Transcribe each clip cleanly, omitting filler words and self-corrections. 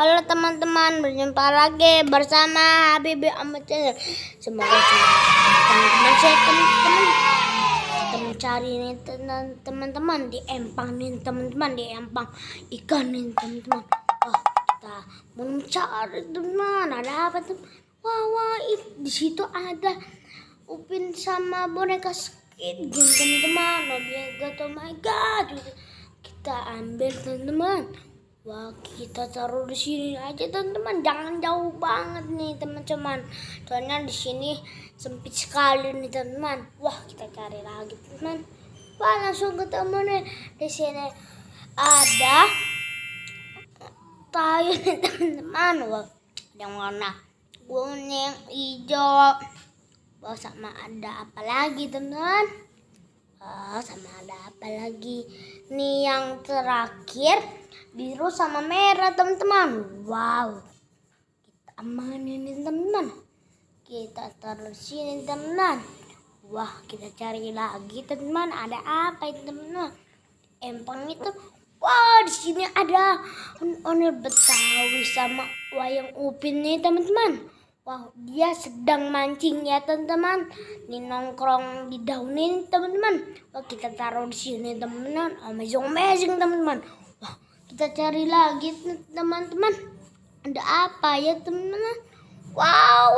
Halo teman-teman, berjumpa lagi bersama Habibie Ahmad Channel. Semoga teman-teman kita mencari nih teman-teman di empang nih teman-teman, di empang ikan nih teman-teman. Wah, kita mau mencari teman, ada apa tuh? Wah, di situ ada Upin sama boneka Squid Game teman-teman. Oh my god, kita ambil teman-teman. Wah, kita taruh di sini aja teman-teman, jangan jauh banget nih teman-teman. Soalnya di sini sempit sekali nih teman-teman. Wah, kita cari lagi teman. Wah, langsung ketemu nih. Di sini ada tayo nih teman-teman. Wah, yang warna kuning, hijau. Wah, sama ada apa lagi teman? Sama ada apa lagi? Nih yang terakhir biru sama merah teman-teman. Wow, kita amanin nih teman-teman. Kita taruh sini teman-teman. Wah, kita cari lagi teman-teman. Ada apa itu teman-teman? Empang itu. Wah, di sini ada owner Betawi sama wayang Upin nih teman-teman. Wah, dia sedang mancing ya teman-teman. Ini nongkrong di daun ini teman-teman. Wah, kita taruh di sini teman-teman. Amazing teman-teman. Wah, kita cari lagi teman-teman. Ada apa ya teman-teman? Wow.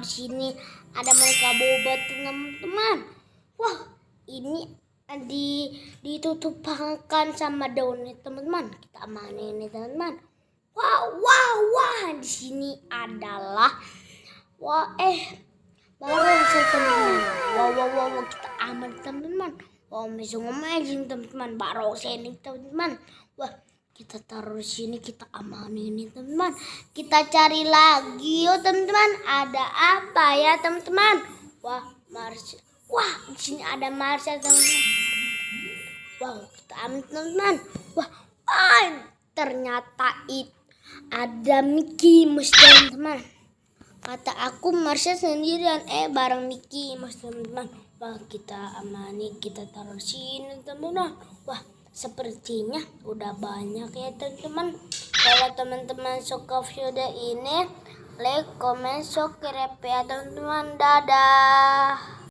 Di sini ada mereka boba teman-teman. Wah, ini ditutupkan sama daunnya teman-teman. Kita amanin ini teman-teman. Wah, di sini adalah baru bisa teman-teman. Wow, kita aman teman-teman. Wow, amazing teman-teman. Baru sini teman-teman. Wah, kita taruh di sini, kita amanin ini teman-teman. Kita cari lagi yuk teman-teman. Ada apa ya teman-teman? Wah, di sini ada Marsha teman-teman. Wow, kita aman teman-teman. Wah, ternyata itu ada Mickey Mouse teman-teman. Kata aku Marsha sendirian, bareng Mickey Mouse teman-teman. Wah, kita amani, kita taruh sini teman-teman. Wah, sepertinya udah banyak ya teman-teman. Kalau teman-teman suka video ini, like, comment, subscribe ya teman-teman. Dadah.